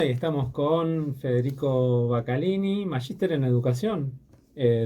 Estamos con Federico Bacalini, magíster en educación,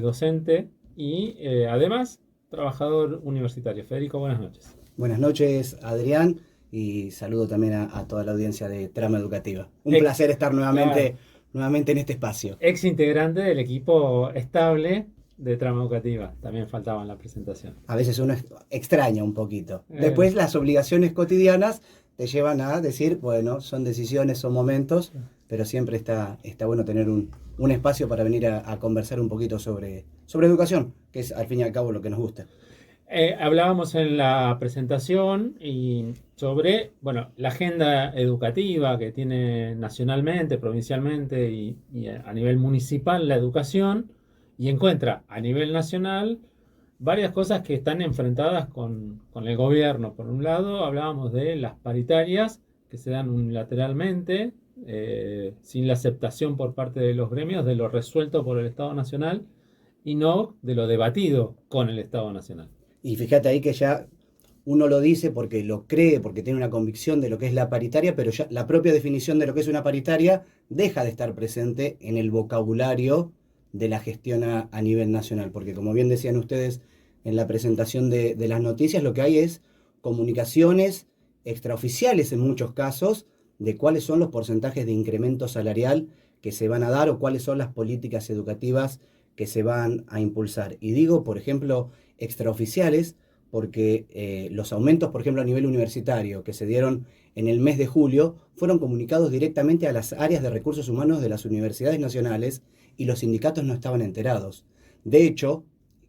docente y además trabajador universitario. Federico, buenas noches. Buenas noches, Adrián, y saludo también a toda la audiencia de Trama Educativa. Un Ex, placer estar claro, nuevamente en este espacio. ex integrante del equipo estable de Trama Educativa. También faltaba en la presentación. A veces uno extraña un poquito. Eh, Después las obligaciones cotidianas te llevan a decir, bueno, son decisiones, son momentos, pero siempre está bueno tener un espacio para venir a conversar un poquito sobre educación, que es al fin y al cabo lo que nos gusta. Hablábamos en la presentación y sobre, bueno, la agenda educativa que tiene nacionalmente, provincialmente y a nivel municipal la educación y encuentra a nivel nacional varias cosas que están enfrentadas con el gobierno. Por un lado, hablábamos de las paritarias que se dan unilateralmente, sin la aceptación por parte de los gremios de lo resuelto por el Estado Nacional y no de lo debatido con el Estado Nacional. Y fíjate ahí que ya uno lo dice porque lo cree, porque tiene una convicción de lo que es la paritaria, pero ya la propia definición de lo que es una paritaria deja de estar presente en el vocabulario de la gestión a nivel nacional, porque como bien decían ustedes en la presentación de las noticias, lo que hay es comunicaciones extraoficiales en muchos casos de cuáles son los porcentajes de incremento salarial que se van a dar o cuáles son las políticas educativas que se van a impulsar. Y digo, por ejemplo, extraoficiales, porque los aumentos, por ejemplo, a nivel universitario que se dieron en el mes de julio, fueron comunicados directamente a las áreas de recursos humanos de las universidades nacionales y los sindicatos no estaban enterados. De hecho,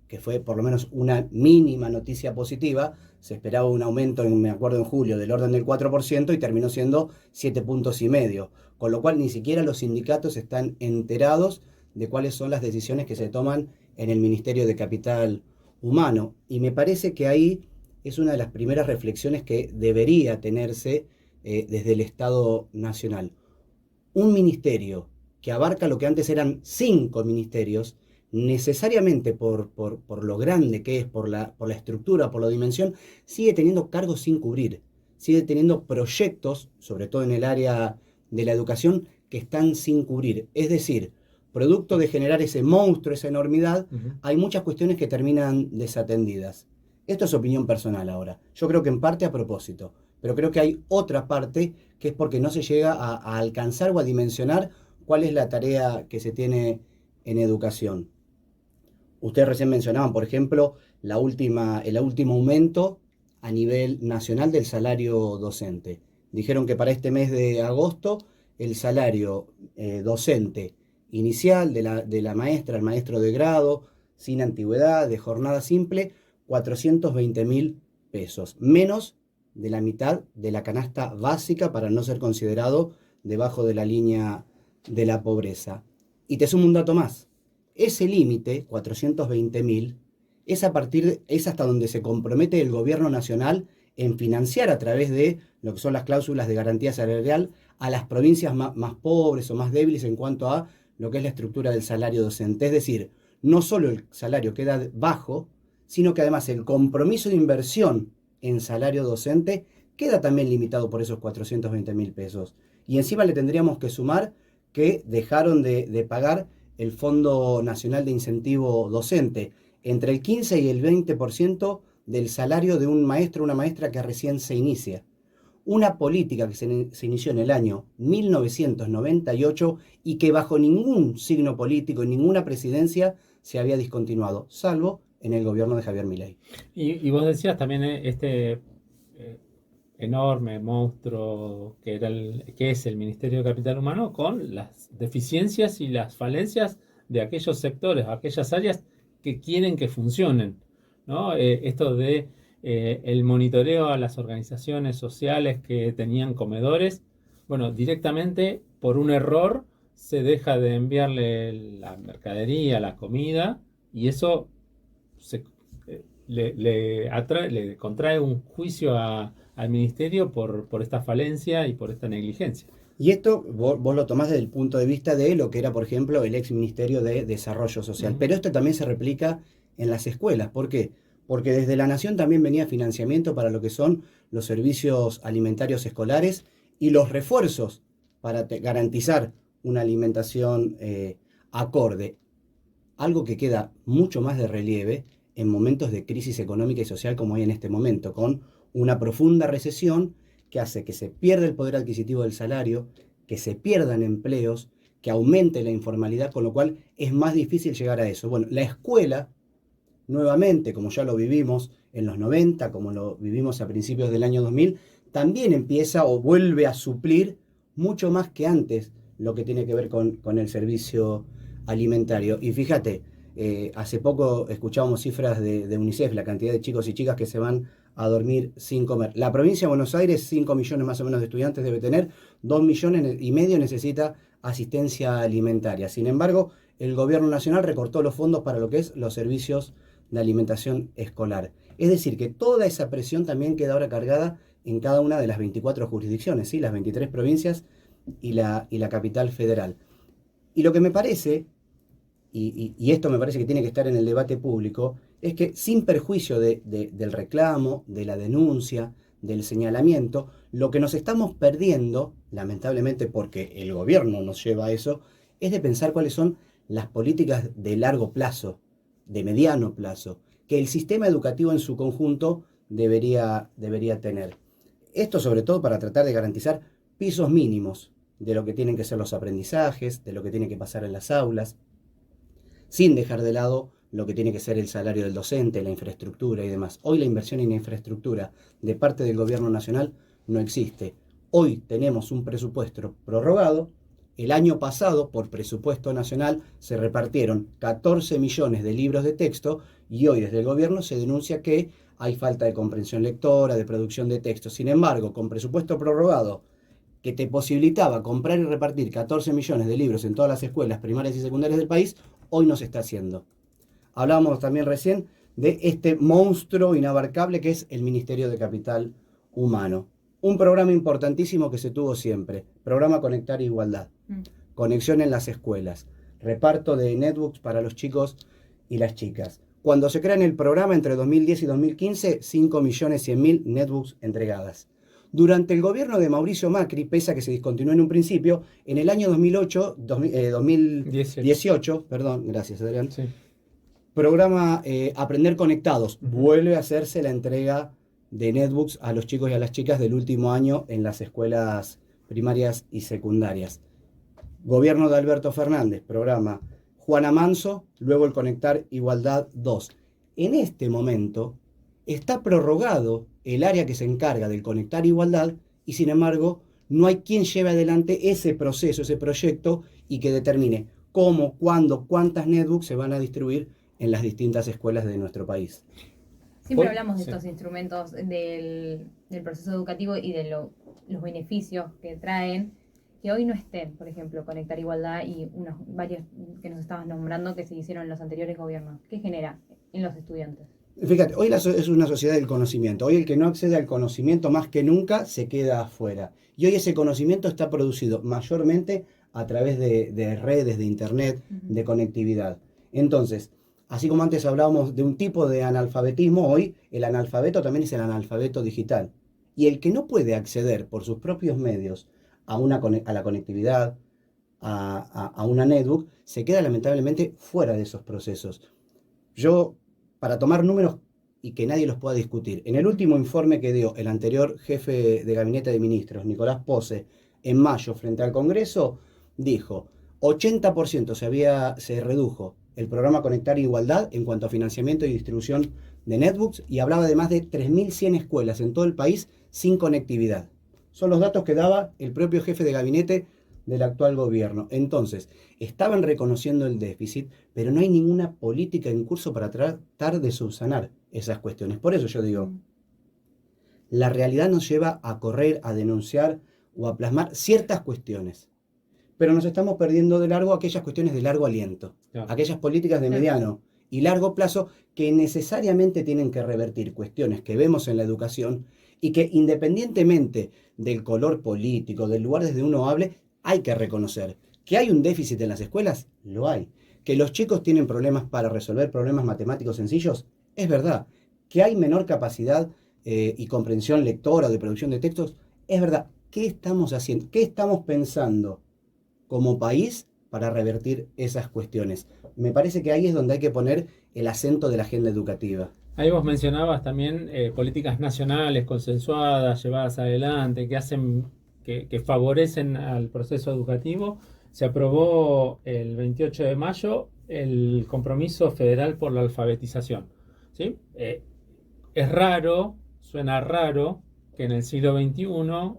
que fue por lo menos una mínima noticia positiva, se esperaba un aumento, me acuerdo en julio, del orden del 4% y terminó siendo 7,5 puntos, con lo cual ni siquiera los sindicatos están enterados de cuáles son las decisiones que se toman en el Ministerio de Capital Humano. Y me parece que ahí es una de las primeras reflexiones que debería tenerse desde el Estado Nacional. Un ministerio que abarca lo que antes eran 5 ministerios, necesariamente por lo grande que es, por la estructura, por la dimensión, sigue teniendo cargos sin cubrir, sigue teniendo proyectos, sobre todo en el área de la educación, que están sin cubrir. Es decir, producto de generar ese monstruo, esa enormidad, Ujú. hay muchas cuestiones que terminan desatendidas. Esto es opinión personal ahora. Yo creo que en parte a propósito, pero creo que hay otra parte que es porque no se llega a alcanzar o a dimensionar cuál es la tarea que se tiene en educación. Ustedes recién mencionaban, por ejemplo, el último aumento a nivel nacional del salario docente. Dijeron que para este mes de agosto el salario docente inicial de la maestra, el maestro de grado, sin antigüedad, de jornada simple, 420.000 pesos, menos de la mitad de la canasta básica para no ser considerado debajo de la línea de la pobreza. Y te sumo un dato más. Ese límite, 420.000, es hasta donde se compromete el gobierno nacional en financiar a través de lo que son las cláusulas de garantía salarial a las provincias más pobres o más débiles en cuanto a lo que es la estructura del salario docente. Es decir, no solo el salario queda bajo, sino que además el compromiso de inversión en salario docente queda también limitado por esos 420.000 pesos. Y encima le tendríamos que sumar que dejaron de pagar el Fondo Nacional de Incentivo Docente, entre el 15 y el 20% del salario de un maestro o una maestra que recién se inicia. Una política que se inició en el año 1998 y que bajo ningún signo político, en ninguna presidencia, se había discontinuado, salvo en el gobierno de Javier Milei. Y vos decías también eh, enorme monstruo que es el Ministerio de Capital Humano con las deficiencias y las falencias de aquellos sectores, aquellas áreas que quieren que funcionen, ¿no? Esto de el monitoreo a las organizaciones sociales que tenían comedores, bueno, directamente por un error se deja de enviarle la mercadería, la comida, y eso se, le contrae un juicio al ministerio por esta falencia y por esta negligencia. Y esto vos lo tomás desde el punto de vista de lo que era, por ejemplo, el ex Ministerio de Desarrollo Social. Ujú. Pero esto también se replica en las escuelas. ¿Por qué? Porque desde la Nación también venía financiamiento para lo que son los servicios alimentarios escolares y los refuerzos para garantizar una alimentación acorde. Algo que queda mucho más de relieve en momentos de crisis económica y social como hay en este momento, con una profunda recesión que hace que se pierda el poder adquisitivo del salario, que se pierdan empleos, que aumente la informalidad, con lo cual es más difícil llegar a eso. Bueno, la escuela, nuevamente, como ya lo vivimos en los 90, como lo vivimos a principios del año 2000, también empieza o vuelve a suplir mucho más que antes lo que tiene que ver con el servicio alimentario. Y fíjate, hace poco escuchábamos cifras de UNICEF, la cantidad de chicos y chicas que se van a dormir sin comer. La provincia de Buenos Aires, 5 millones más o menos de estudiantes debe tener, 2,5 millones necesita asistencia alimentaria. Sin embargo, el gobierno nacional recortó los fondos para lo que es los servicios de alimentación escolar. Es decir, que toda esa presión también queda ahora cargada en cada una de las 24 jurisdicciones, ¿sí? Las 23 provincias y la capital federal. Y lo que me parece, y esto me parece que tiene que estar en el debate público, es que sin perjuicio del reclamo, de la denuncia, del señalamiento, lo que nos estamos perdiendo, lamentablemente porque el gobierno nos lleva a eso, es de pensar cuáles son las políticas de largo plazo, de mediano plazo, que el sistema educativo en su conjunto debería tener. Esto sobre todo para tratar de garantizar pisos mínimos de lo que tienen que ser los aprendizajes, de lo que tiene que pasar en las aulas, sin dejar de lado lo que tiene que ser el salario del docente, la infraestructura y demás. Hoy la inversión en infraestructura de parte del gobierno nacional no existe. Hoy tenemos un presupuesto prorrogado. El año pasado, por presupuesto nacional, se repartieron 14 millones de libros de texto y hoy desde el gobierno se denuncia que hay falta de comprensión lectora, de producción de texto. Sin embargo, con presupuesto prorrogado que te posibilitaba comprar y repartir 14 millones de libros en todas las escuelas primarias y secundarias del país, hoy no se está haciendo. Hablábamos también recién de este monstruo inabarcable que es el Ministerio de Capital Humano. Un programa importantísimo que se tuvo siempre, programa Conectar Igualdad, conexión en las escuelas, reparto de netbooks para los chicos y las chicas. Cuando se crea en el programa entre 2010 y 2015, 5.100.000 netbooks entregadas. Durante el gobierno de Mauricio Macri, pese a que se discontinuó en un principio, en el año 2018, perdón, gracias Adrián, Sí. programa Aprender Conectados, vuelve a hacerse la entrega de netbooks a los chicos y a las chicas del último año en las escuelas primarias y secundarias. Gobierno de Alberto Fernández, programa Juana Manso, luego el Conectar Igualdad 2. En este momento está prorrogado el área que se encarga del Conectar Igualdad y sin embargo no hay quien lleve adelante ese proceso, ese proyecto y que determine cómo, cuándo, cuántas netbooks se van a distribuir en las distintas escuelas de nuestro país. Siempre hablamos de estos instrumentos del proceso educativo y de los beneficios que traen, que hoy no estén, por ejemplo, Conectar Igualdad y varios que nos estabas nombrando que se hicieron en los anteriores gobiernos. ¿Qué genera en los estudiantes? Fíjate, hoy es una sociedad del conocimiento. Hoy el que no accede al conocimiento más que nunca se queda afuera. Y hoy ese conocimiento está producido mayormente a través de redes, de internet, de conectividad. Entonces, así como antes hablábamos de un tipo de analfabetismo, hoy el analfabeto también es el analfabeto digital. Y el que no puede acceder por sus propios medios a la conectividad, a una netbook, se queda lamentablemente fuera de esos procesos. Yo, para tomar números y que nadie los pueda discutir, en el último informe que dio el anterior jefe de gabinete de ministros, Nicolás Posse, en mayo frente al Congreso, dijo 80% se redujo el programa Conectar Igualdad en cuanto a financiamiento y distribución de netbooks y hablaba de más de 3.100 escuelas en todo el país sin conectividad. Son los datos que daba el propio jefe de gabinete del actual gobierno. Entonces, estaban reconociendo el déficit, pero no hay ninguna política en curso para tratar de subsanar esas cuestiones. Por eso yo digo, la realidad nos lleva a correr, a denunciar o a plasmar ciertas cuestiones. Pero nos estamos perdiendo de largo aquellas cuestiones de largo aliento, aquellas políticas de mediano y largo plazo que necesariamente tienen que revertir cuestiones que vemos en la educación y que independientemente del color político, del lugar desde uno hable, hay que reconocer que hay un déficit en las escuelas, lo hay. Que los chicos tienen problemas para resolver problemas matemáticos sencillos, es verdad. Que hay menor capacidad y comprensión lectora o de producción de textos, es verdad. qué estamos haciendo, qué estamos pensando como país para revertir esas cuestiones. Me parece que ahí es donde hay que poner el acento de la agenda educativa. Ahí vos mencionabas también políticas nacionales consensuadas, llevadas adelante, que favorecen al proceso educativo. Se aprobó el 28 de mayo el compromiso federal por la alfabetización. ¿Sí? Es raro, suena raro que en el siglo XXI,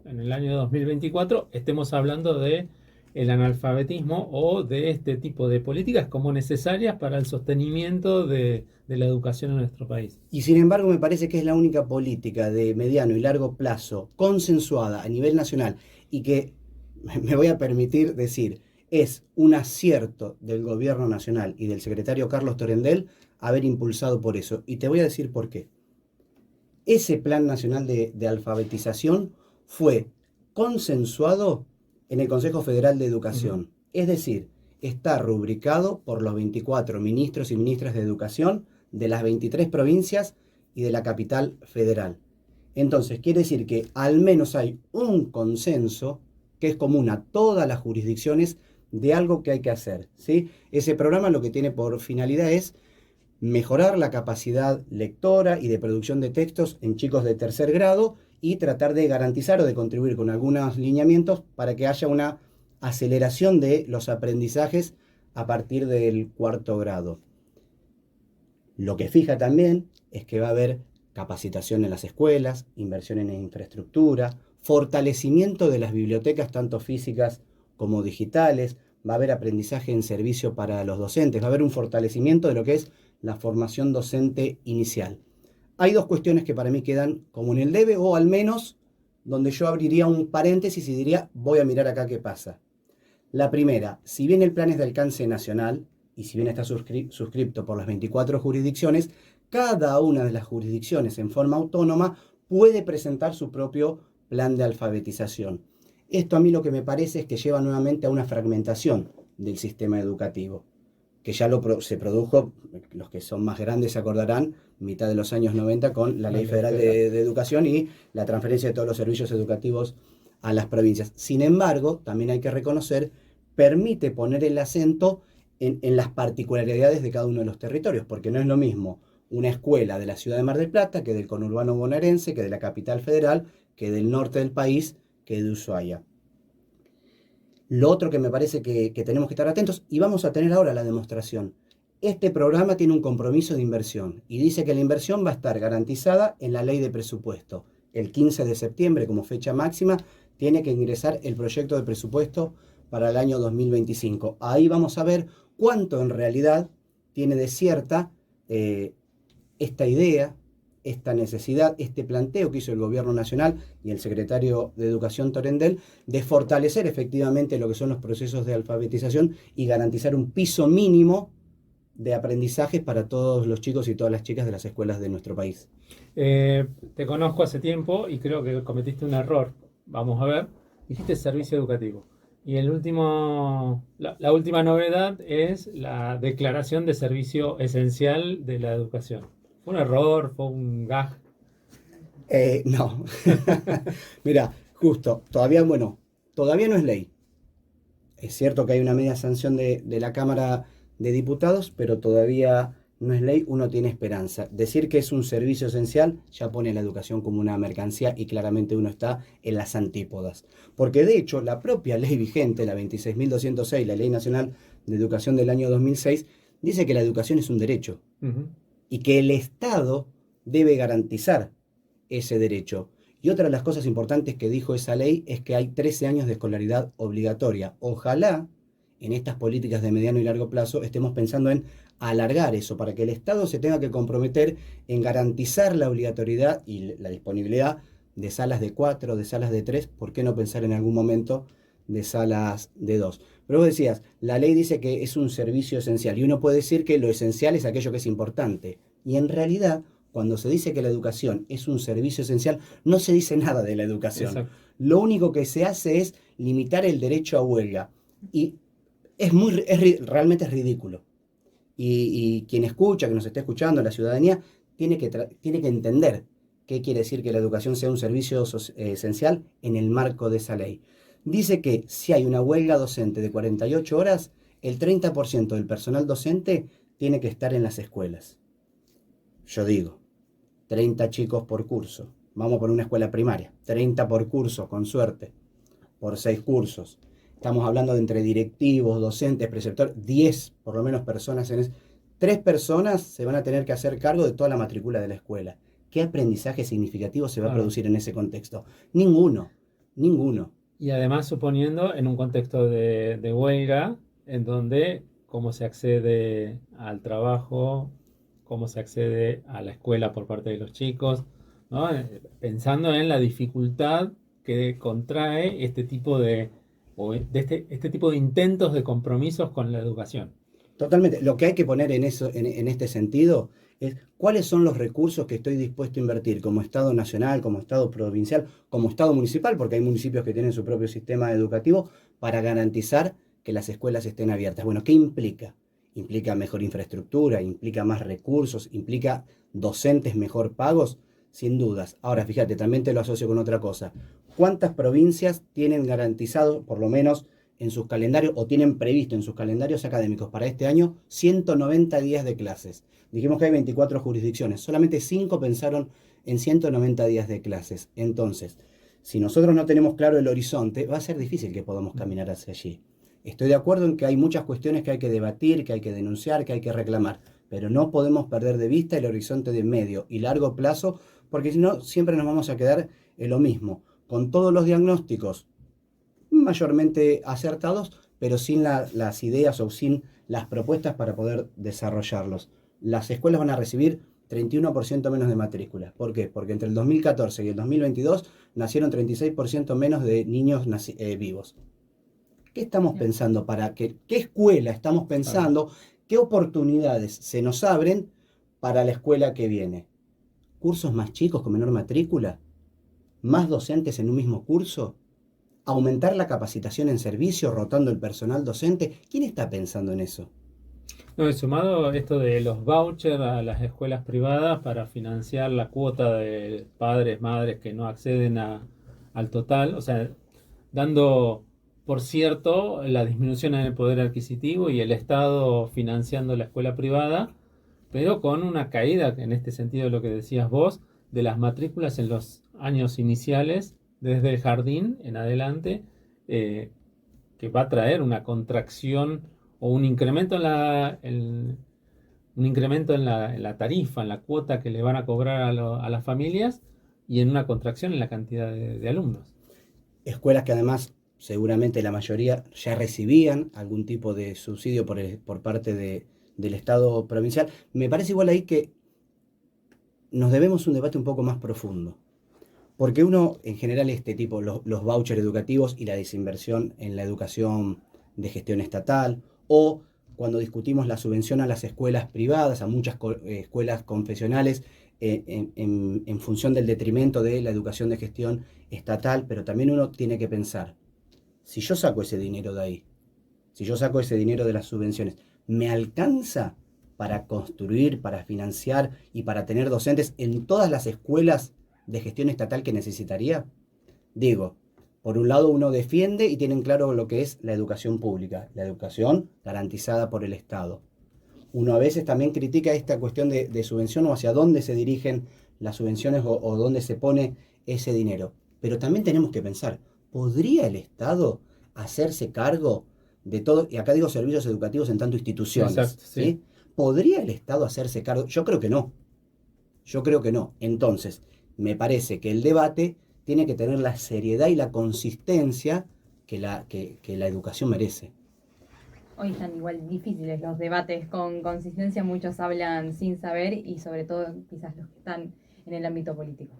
en el año 2024, estemos hablando de el analfabetismo o de este tipo de políticas como necesarias para el sostenimiento de la educación en nuestro país. Y sin embargo me parece que es la única política de mediano y largo plazo consensuada a nivel nacional y que, me voy a permitir decir, es un acierto del gobierno nacional y del secretario Carlos Torendel haber impulsado por eso. Y te voy a decir por qué. Ese Plan Nacional de Alfabetización fue consensuado en el Consejo Federal de Educación. Es decir, está rubricado por los 24 ministros y ministras de Educación de las 23 provincias y de la capital federal. Entonces, quiere decir que al menos hay un consenso que es común a todas las jurisdicciones de algo que hay que hacer, ¿sí? Ese programa lo que tiene por finalidad es mejorar la capacidad lectora y de producción de textos en chicos de tercer grado y tratar de garantizar o de contribuir con algunos lineamientos para que haya una aceleración de los aprendizajes a partir del cuarto grado. Lo que fija también es que va a haber capacitación en las escuelas, inversión en infraestructura, fortalecimiento de las bibliotecas tanto físicas como digitales, va a haber aprendizaje en servicio para los docentes, va a haber un fortalecimiento de lo que es la formación docente inicial. Hay dos cuestiones que para mí quedan como en el debe, o al menos donde yo abriría un paréntesis y diría, voy a mirar acá qué pasa. La primera, si bien el plan es de alcance nacional, y si bien está suscripto por las 24 jurisdicciones, cada una de las jurisdicciones en forma autónoma puede presentar su propio plan de alfabetización. Esto a mí lo que me parece es que lleva nuevamente a una fragmentación del sistema educativo, que ya se produjo, los que son más grandes se acordarán, mitad de los años 90 con la Ley Federal de Educación y la transferencia de todos los servicios educativos a las provincias. Sin embargo, también hay que reconocer, permite poner el acento en las particularidades de cada uno de los territorios, porque no es lo mismo una escuela de la ciudad de Mar del Plata que del conurbano bonaerense, que de la capital federal, que del norte del país, que de Ushuaia. Lo otro que me parece que tenemos que estar atentos, y vamos a tener ahora la demostración. Este programa tiene un compromiso de inversión y dice que la inversión va a estar garantizada en la ley de presupuesto. El 15 de septiembre, como fecha máxima, tiene que ingresar el proyecto de presupuesto para el año 2025. Ahí vamos a ver cuánto en realidad tiene de cierta esta idea, esta necesidad, este planteo que hizo el gobierno nacional y el secretario de Educación Torendel de fortalecer efectivamente lo que son los procesos de alfabetización y garantizar un piso mínimo de aprendizajes para todos los chicos y todas las chicas de las escuelas de nuestro país. Te conozco hace tiempo y creo que cometiste un error. Vamos a ver. Dijiste servicio educativo. Y la última novedad es la declaración de servicio esencial de la educación. ¿Fue un error? ¿Fue un gag? No. Mira, justo, todavía no es ley. Es cierto que hay una media sanción de la Cámara de Diputados, pero todavía no es ley, uno tiene esperanza. Decir que es un servicio esencial ya pone la educación como una mercancía y claramente uno está en las antípodas. Porque de hecho la propia ley vigente, la 26.206, la Ley Nacional de Educación del año 2006, dice que la educación es un derecho. Y que el Estado debe garantizar ese derecho. Y otra de las cosas importantes que dijo esa ley es que hay 13 años de escolaridad obligatoria. Ojalá en estas políticas de mediano y largo plazo estemos pensando en alargar eso para que el Estado se tenga que comprometer en garantizar la obligatoriedad y la disponibilidad de salas de 4, de salas de 3, ¿por qué no pensar en algún momento de salas de 2? Pero vos decías, la ley dice que es un servicio esencial y uno puede decir que lo esencial es aquello que es importante. Y en realidad, cuando se dice que la educación es un servicio esencial, no se dice nada de la educación. Exacto. Lo único que se hace es limitar el derecho a huelga. Y realmente es ridículo. Y quien escucha, que nos esté escuchando, la ciudadanía, tiene que entender ¿Qué quiere decir que la educación sea un servicio esencial en el marco de esa ley? Dice que si hay una huelga docente de 48 horas, el 30% del personal docente tiene que estar en las escuelas. Yo digo, 30 chicos por curso. Vamos por una escuela primaria. 30 por curso, con suerte. Por 6 cursos. Estamos hablando de entre directivos, docentes, preceptores, 10 por lo menos personas en 3 personas se van a tener que hacer cargo de toda la matrícula de la escuela. ¿Qué aprendizaje significativo se va a Claro. producir en ese contexto? Ninguno, ninguno. Y además suponiendo en un contexto de huelga, en donde cómo se accede al trabajo, cómo se accede a la escuela por parte de los chicos, ¿no? Pensando en la dificultad que contrae este tipo de intentos de compromisos con la educación. Totalmente. Lo que hay que poner en este sentido es cuáles son los recursos que estoy dispuesto a invertir como Estado nacional, como Estado provincial, como Estado municipal, porque hay municipios que tienen su propio sistema educativo, para garantizar que las escuelas estén abiertas. Bueno, ¿qué implica? Implica mejor infraestructura, implica más recursos, implica docentes mejor pagos, sin dudas. Ahora, fíjate, también te lo asocio con otra cosa. ¿Cuántas provincias tienen garantizado, por lo menos en sus calendarios, o tienen previsto en sus calendarios académicos para este año 190 días de clases? Dijimos que hay 24 jurisdicciones, solamente 5 pensaron en 190 días de clases. Entonces, si nosotros no tenemos claro el horizonte, va a ser difícil que podamos caminar hacia allí. Estoy de acuerdo en que hay muchas cuestiones que hay que debatir, que hay que denunciar, que hay que reclamar, pero no podemos perder de vista el horizonte de medio y largo plazo, porque si no, siempre nos vamos a quedar en lo mismo, con todos los diagnósticos mayormente acertados, pero sin las ideas o sin las propuestas para poder desarrollarlos. Las escuelas van a recibir 31% menos de matrículas. ¿Por qué? Porque entre el 2014 y el 2022 nacieron 36% menos de niños vivos. ¿Qué estamos pensando qué escuela estamos pensando? ¿Qué oportunidades se nos abren para la escuela que viene? ¿Cursos más chicos con menor matrícula? ¿Más docentes en un mismo curso? ¿Aumentar la capacitación en servicio, rotando el personal docente? ¿Quién está pensando en eso? No, y sumado esto de los vouchers a las escuelas privadas para financiar la cuota de padres, madres que no acceden al total, o sea, dando por cierto la disminución en el poder adquisitivo y el Estado financiando la escuela privada, pero con una caída, en este sentido lo que decías vos, de las matrículas en los años iniciales, desde el jardín en adelante, que va a traer una contracción o un incremento en la tarifa, en la cuota que le van a cobrar a las familias y en una contracción en la cantidad de alumnos. Escuelas que además seguramente la mayoría ya recibían algún tipo de subsidio por parte del Estado provincial. Me parece igual ahí que nos debemos un debate un poco más profundo. Porque uno, en general, los vouchers educativos y la desinversión en la educación de gestión estatal, o cuando discutimos la subvención a las escuelas privadas, a muchas escuelas confesionales, en función del detrimento de la educación de gestión estatal, pero también uno tiene que pensar, si yo saco ese dinero de ahí, si yo saco ese dinero de las subvenciones, ¿me alcanza para construir, para financiar y para tener docentes en todas las escuelas de gestión estatal que necesitaría? Digo, por un lado uno defiende y tienen claro lo que es la educación pública, la educación garantizada por el Estado. Uno a veces también critica esta cuestión de subvención o hacia dónde se dirigen las subvenciones o dónde se pone ese dinero. Pero también tenemos que pensar, ¿podría el Estado hacerse cargo de todo? Y acá digo servicios educativos en tanto instituciones. Exacto, sí. ¿Sí? ¿Podría el Estado hacerse cargo? Yo creo que no. Yo creo que no. Entonces, me parece que el debate tiene que tener la seriedad y la consistencia que la educación merece. Hoy están igual difíciles los debates con consistencia, muchos hablan sin saber y sobre todo quizás los que están en el ámbito político.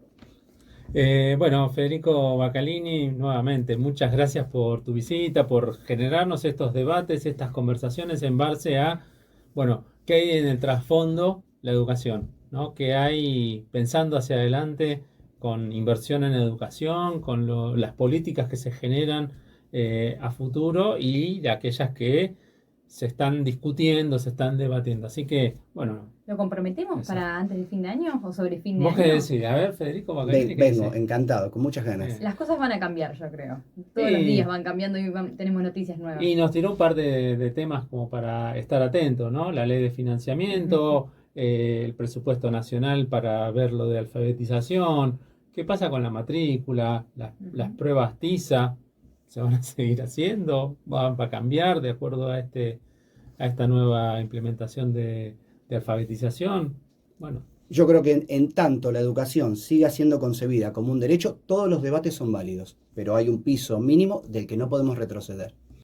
Bueno, Federico Bacalini, nuevamente, muchas gracias por tu visita, por generarnos estos debates, estas conversaciones en base a, bueno, qué hay en el trasfondo la educación, ¿no? ¿Qué hay pensando hacia adelante con inversión en educación, con las políticas que se generan a futuro y de aquellas que se están discutiendo, se están debatiendo. Así que, bueno, ¿Lo comprometemos eso. para antes del fin de año o sobre fin de ¿Vos qué año? decís? A ver, Federico Baccarini, ¿qué Vengo, decís? encantado, con muchas ganas. Bien. Las cosas van a cambiar, yo creo. Todos los Sí. días van cambiando y tenemos noticias nuevas. Y nos tiró un par de temas como para estar atentos, ¿no? La ley de financiamiento, el presupuesto nacional para ver lo de alfabetización, qué pasa con la matrícula, las Ujú. pruebas TISA, ¿se van a seguir haciendo? ¿Van a cambiar de acuerdo a esta nueva implementación de alfabetización? Bueno, Yo creo que en tanto la educación siga siendo concebida como un derecho, todos los debates son válidos, pero hay un piso mínimo del que no podemos retroceder.